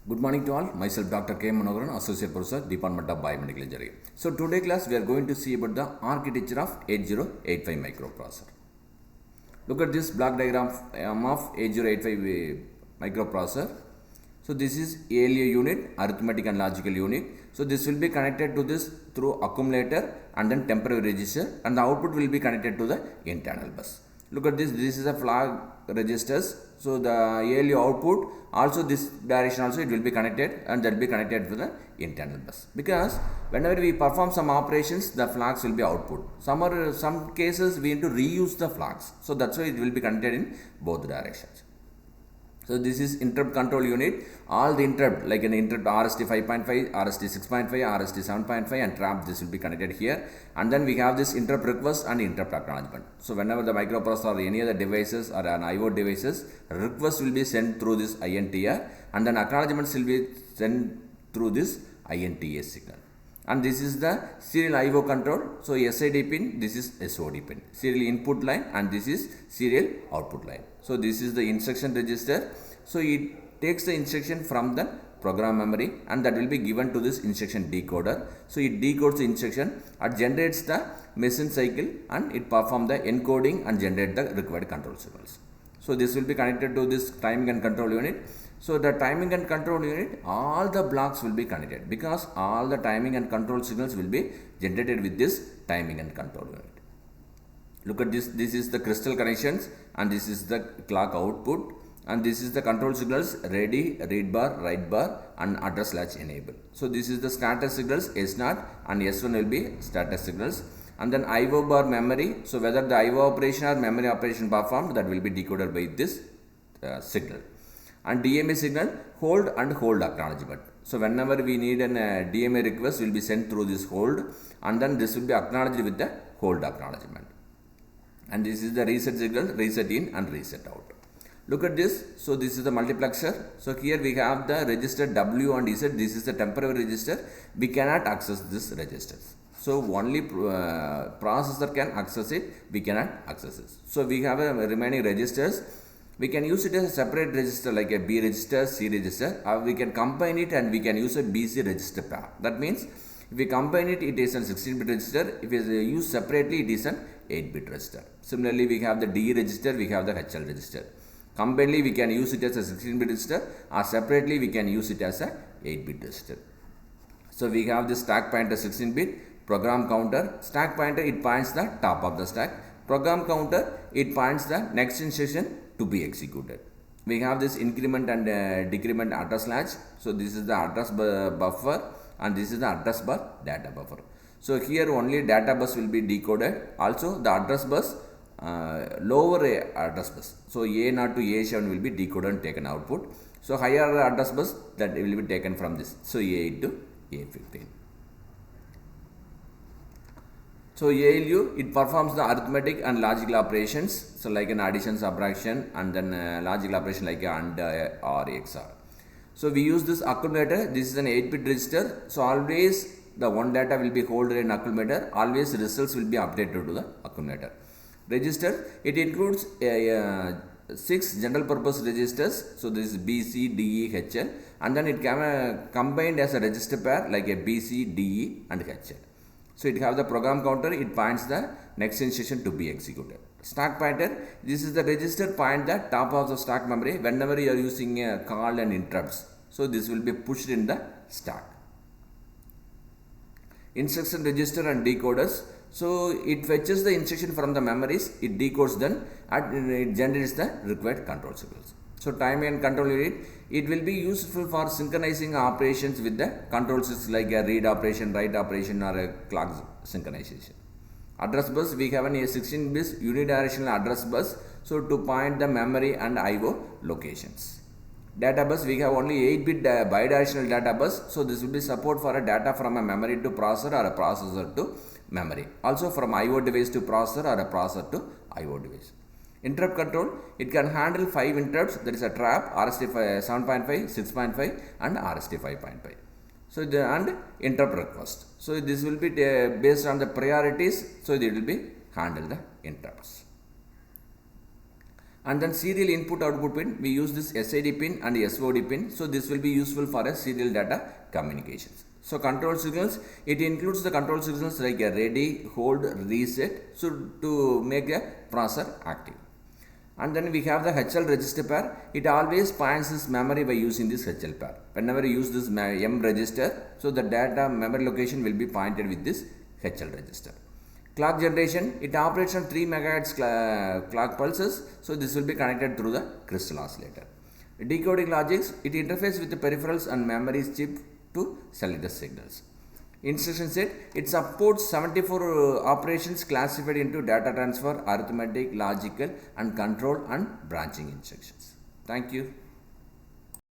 Good morning to all. Myself Dr. K. Manogaran, Associate Professor, Department of Biomedical Engineering. So today class we are going to see about the architecture of 8085 microprocessor. Look at this block diagram of 8085 microprocessor. So this is ALU unit, Arithmetic and Logical Unit. So this will be connected to this through accumulator and then temporary register, and the output will be connected to the internal bus. Look at this. This is a flag registers. So the ALU output also this direction also it will be connected, and that will be connected to the internal bus, because whenever we perform some operations the flags will be output. Some cases we need to reuse the flags, so that's why it will be connected in both directions. So this is interrupt control unit. All the interrupt like an interrupt RST 5.5, RST 6.5, RST 7.5 and trap, this will be connected here. And then we have this interrupt request and interrupt acknowledgement. So whenever the microprocessor or any other devices or an IO devices, request will be sent through this INTR, and then acknowledgements will be sent through this INTA signal. And this is the serial IO control. So SID pin, this is SOD pin, serial input line, and this is serial output line. So this is the instruction register. So it takes the instruction from the program memory, and that will be given to this instruction decoder. So it decodes the instruction and generates the machine cycle, and it performs the encoding and generate the required control signals. So this will be connected to this timing and control unit. So the timing and control unit, all the blocks will be connected, because all the timing and control signals will be generated with this timing and control unit. Look at this. This is the crystal connections, and this is the clock output, and this is the control signals: ready, read bar, write bar, and address latch enable. So this is the status signals S0 and S1 will be status signals. And then IO bar memory. So whether the IO operation or memory operation performed, that will be decoded by this signal. And DMA signal, hold and hold acknowledgement. So whenever we need an DMA request, will be sent through this hold, and then this will be acknowledged with the hold acknowledgement. And this is the reset signal, reset in and reset out. Look at this. So this is the multiplexer. So here we have the register W and Z. This is the temporary register. We cannot access this registers. So only processor can access it. We cannot access it. So we have a remaining registers. We can use it as a separate register like a B register, C register, or we can combine it and we can use a BC register pair. That means if we combine it, it is a 16-bit register. If it is used separately, it is an 8-bit register. Similarly, we have the D register, we have the HL register. Combinedly, we can use it as a 16-bit register, or separately, we can use it as a 8-bit register. So we have the stack pointer 16-bit, program counter. Stack pointer, it points the top of the stack. Program counter, it points the next instruction to be executed. We have this increment and decrement address latch. So this is the address buffer, and this is the address bar data buffer. So here only data bus will be decoded. Also the address bus, lower address bus. So A0 to A7 will be decoded and taken output. So higher address bus, that will be taken from this. So A8 to A15. So ALU, it performs the arithmetic and logical operations. So like an addition, subtraction, and then logical operation like AND or XOR. So we use this accumulator. This is an 8-bit register. So always the one data will be held in accumulator. Always results will be updated to the accumulator. Register, it includes 6 general purpose registers. So this is B, C, D, E, HL, and then it can combined as a register pair like a B, C, D, E and HL. So it have the program counter, it points the next instruction to be executed. Stack pointer, this is the register point the top of the stack memory whenever you are using a call and interrupts. So this will be pushed in the stack. Instruction register and decoders. So it fetches the instruction from the memories, it decodes them, and it generates the required control signals. So timing and control unit, it will be useful for synchronizing operations with the control systems like a read operation, write operation, or a clock synchronization. Address bus, we have a 16-bit unidirectional address bus, so to point the memory and IO locations. Data bus, we have only 8-bit bidirectional data bus, so this will be support for a data from a memory to processor or a processor to memory. Also from IO device to processor or a processor to IO device. Interrupt control, it can handle 5 interrupts, that is a trap, RST 7.5, 6.5 and RST 5.5. So and interrupt request. So this will be based on the priorities, so it will be handle the interrupts. And then serial input output pin, we use this SID pin and SOD pin. So this will be useful for a serial data communications. So control signals, it includes the control signals like a ready, hold, reset, so to make a processor active. And then we have the HL register pair. It always points this memory by using this HL pair. Whenever you use this M register, so the data memory location will be pointed with this HL register. Clock generation, it operates on 3 MHz clock pulses. So this will be connected through the crystal oscillator. Decoding logics, it interfaces with the peripherals and memory chip to select the signals. Instruction set, it supports 74 operations classified into data transfer, arithmetic, logical and control and branching instructions. Thank you.